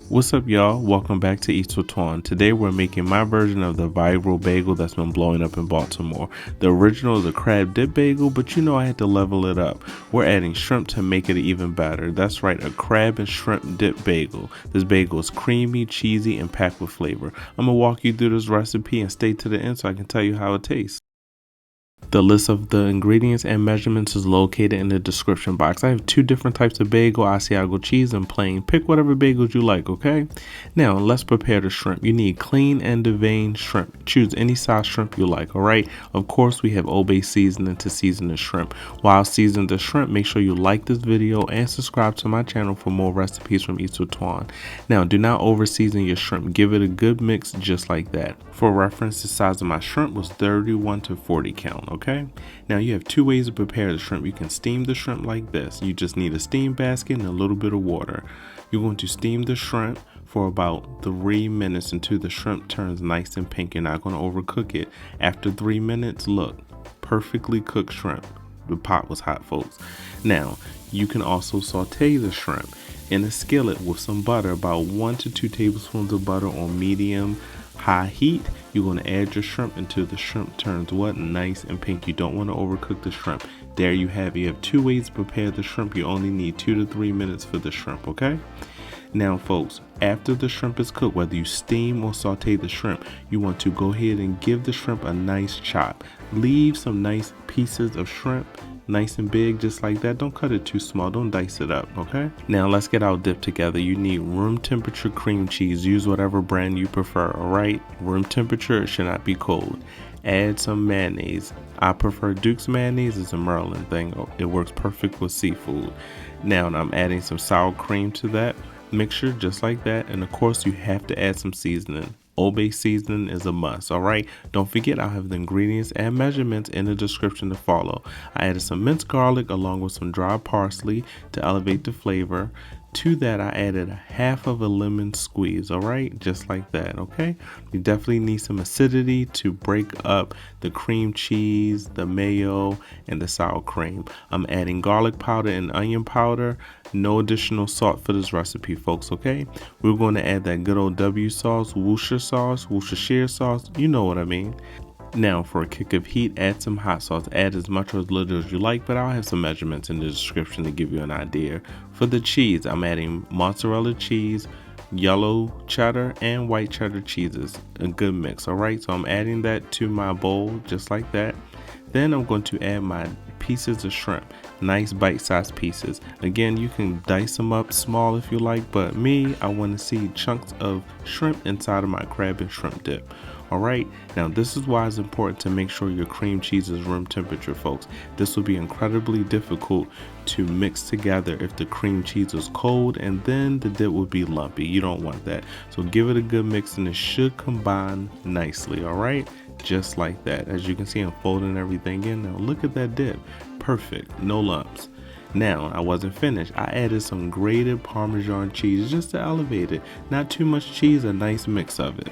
What's up, y'all? Welcome back to Eats with Twan. Today we're making my version of the viral bagel that's been blowing up in Baltimore. The original is a crab dip bagel, but you know I had to level it up. We're adding shrimp to make it even better. That's right, a crab and shrimp dip bagel. This bagel is creamy, cheesy, and packed with flavor. I'm gonna walk you through this recipe and stay to the end so I can tell you how it tastes. The list of the ingredients and measurements is located in the description box. I have two different types of bagel, Asiago cheese and plain. Pick whatever bagels you like, okay? Now, let's prepare the shrimp. You need clean and deveined shrimp. Choose any size shrimp you like, all right? Of course, we have Old Bay seasoning to season the shrimp. While seasoning the shrimp, make sure you like this video and subscribe to my channel for more recipes from Eats with Twan. Now, do not over season your shrimp. Give it a good mix just like that. For reference, the size of my shrimp was 31 to 40 count, okay? Now you have two ways to prepare the shrimp. You can steam the shrimp like this. You just need a steam basket and a little bit of water. You're going to steam the shrimp for about 3 minutes until the shrimp turns nice and pink. You're not going to overcook it. After 3 minutes, look, perfectly cooked shrimp. The pot was hot, folks. Now, you can also saute the shrimp in a skillet with some butter, about 1 to 2 tablespoons of butter on medium high heat. You're going to add your shrimp until the shrimp turns what? Nice and pink. You don't want to overcook the shrimp. There you have it. You have two ways to prepare the shrimp. You only need 2 to 3 minutes for the shrimp, okay? Now, folks, after the shrimp is cooked, whether you steam or saute the shrimp, you want to go ahead and give the shrimp a nice chop. Leave some nice pieces of shrimp, nice and big, just like that. Don't cut it too small. Don't dice it up, okay? Now, let's get our dip together. You need room temperature cream cheese. Use whatever brand you prefer, all right? Room temperature, it should not be cold. Add some mayonnaise. I prefer Duke's mayonnaise. It's a Maryland thing. It works perfect with seafood. Now, I'm adding some sour cream to that mixture just like that, and of course you have to add some seasoning. Old Bay seasoning is a must, all right? Don't forget, I'll have the ingredients and measurements in the description to follow. I added some minced garlic along with some dry parsley to elevate the flavor. To that, I added half of a lemon squeeze, all right? Just like that, okay? You definitely need some acidity to break up the cream cheese, the mayo, and the sour cream. I'm adding garlic powder and onion powder. No additional salt for this recipe, folks, okay? We're going to add that good old W sauce, Worcestershire sauce. You know what I mean. Now, for a kick of heat, add some hot sauce. Add as much or as little as you like, but I'll have some measurements in the description to give you an idea. For the cheese, I'm adding mozzarella cheese, yellow cheddar, and white cheddar cheeses. A good mix, all right? So I'm adding that to my bowl just like that. Then I'm going to add my pieces of shrimp, nice bite-sized pieces. Again, you can dice them up small if you like, but me, I want to see chunks of shrimp inside of my crab and shrimp dip. All right, now this is why it's important to make sure your cream cheese is room temperature, folks. This will be incredibly difficult to mix together if the cream cheese is cold, and then the dip will be lumpy. You don't want that. So give it a good mix and it should combine nicely, all right? Just like that. As you can see, I'm folding everything in. Now look at that dip. Perfect, no lumps. Now, I wasn't finished. I added some grated Parmesan cheese just to elevate it. Not too much cheese, a nice mix of it.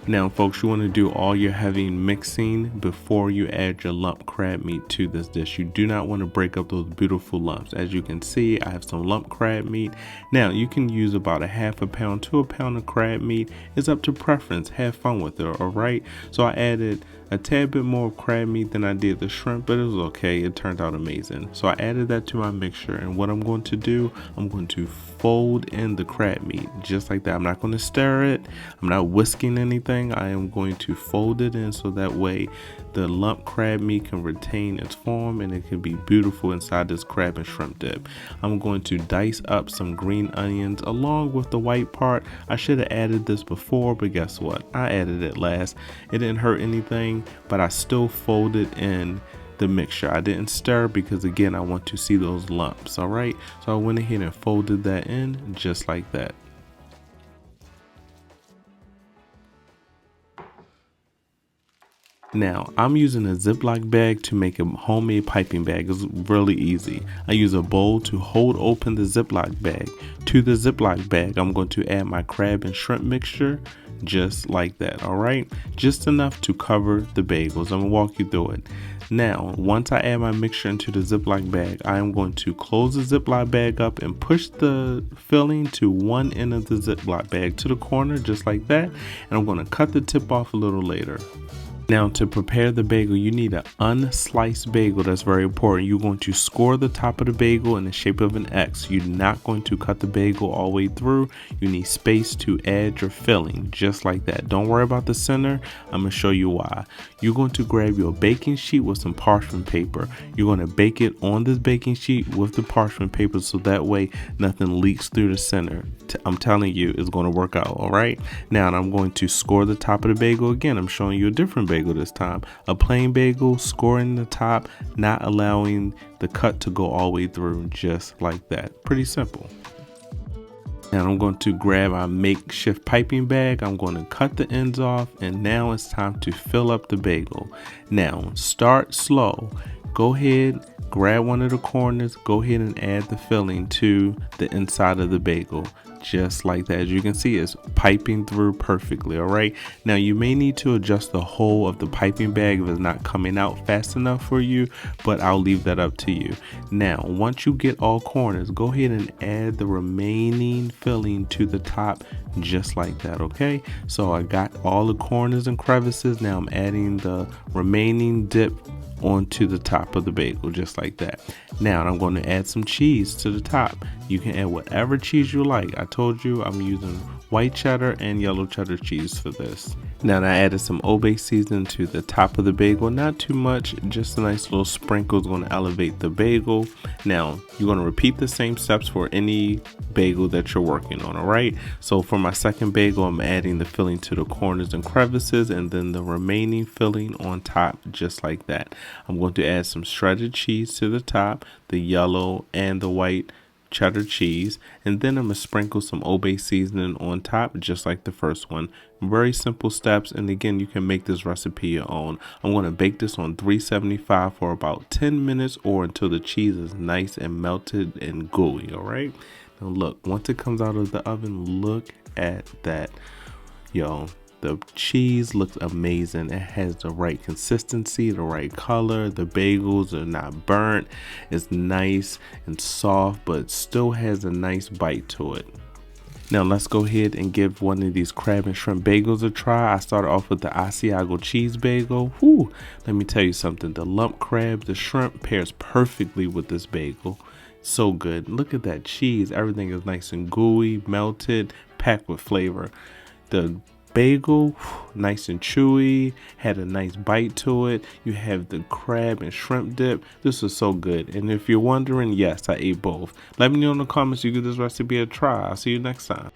Now, folks, you want to do all your heavy mixing before you add your lump crab meat to this dish. You do not want to break up those beautiful lumps. As you can see, I have some lump crab meat. Now, you can use about a half a pound to a pound of crab meat. It's up to preference. Have fun with it, all right? So I added a tad bit more crab meat than I did the shrimp, but it was okay. It turned out amazing. So I added that to my mixture, and what I'm going to do, I'm going to fold in the crab meat just like that. I'm not going to stir it. I'm not whisking anything. I am going to fold it in so that way the lump crab meat can retain its form and it can be beautiful inside this crab and shrimp dip. I'm going to dice up some green onions along with the white part. I should have added this before, but guess what? I added it last. It didn't hurt anything, but I still folded in the mixture. I didn't stir because, again, I want to see those lumps, all right? So I went ahead and folded that in just like that. Now, I'm using a Ziploc bag to make a homemade piping bag. It's really easy. I use a bowl to hold open the Ziploc bag. To the Ziploc bag, I'm going to add my crab and shrimp mixture. just like that. All right, just enough to cover the bagels. I'm gonna walk you through it. Now, once I add my mixture into the Ziploc bag, I am going to close the Ziploc bag up and push the filling to one end of the Ziploc bag to the corner, just like that. And I'm going to cut the tip off a little later. Now, to prepare the bagel, you need an unsliced bagel. That's very important. You're going to score the top of the bagel in the shape of an X. You're not going to cut the bagel all the way through. You need space to add your filling, just like that. Don't worry about the center. I'm going to show you why. You're going to grab your baking sheet with some parchment paper. You're going to bake it on this baking sheet with the parchment paper so that way nothing leaks through the center. I'm telling you, it's going to work out. All right. Now, I'm going to score the top of the bagel again. I'm showing you a different bagel this time. A plain bagel, scoring the top, not allowing the cut to go all the way through, just like that. Pretty simple. Now I'm going to grab our makeshift piping bag. I'm going to cut the ends off, and now it's time to fill up the bagel. Now start slow. Go ahead, grab one of the corners, go ahead and add the filling to the inside of the bagel, just like that. As you can see, it's piping through perfectly. All right, now you may need to adjust the hole of the piping bag if it's not coming out fast enough for you, but I'll leave that up to you. Now once you get all corners, go ahead and add the remaining filling to the top, just like that. Okay, so I got all the corners and crevices. Now I'm adding the remaining dip onto the top of the bagel, just like that. Now I'm going to add some cheese to the top. You can add whatever cheese you like. I told you I'm using white cheddar and yellow cheddar cheese for this. Now I added some Old Bay seasoning to the top of the bagel, not too much, just a nice little sprinkle is going to elevate the bagel. Now you're going to repeat the same steps for any bagel that you're working on. All right, so for my second bagel, I'm adding the filling to the corners and crevices, and then the remaining filling on top, just like that. I'm going to add some shredded cheese to the top, the yellow and the white cheddar cheese, and then I'm gonna sprinkle some Old Bay seasoning on top, just like the first one. Very simple steps, and again, you can make this recipe your own. I'm going to bake this on 375 for about 10 minutes or until the cheese is nice and melted and gooey. All right, now look, once it comes out of the oven, look at that, yo. The cheese looks amazing. It has the right consistency, the right color. The bagels are not burnt. It's nice and soft, but still has a nice bite to it. Now let's go ahead and give one of these crab and shrimp bagels a try. I started off with the Asiago cheese bagel. Whew, let me tell you something. The lump crab, the shrimp pairs perfectly with this bagel. So good. Look at that cheese. Everything is nice and gooey, melted, packed with flavor. The bagel, nice and chewy, had a nice bite to it. You have the crab and shrimp dip. This is so good. And if you're wondering, yes, I ate both. Let me know in the comments you give this recipe a try. I'll see you next time.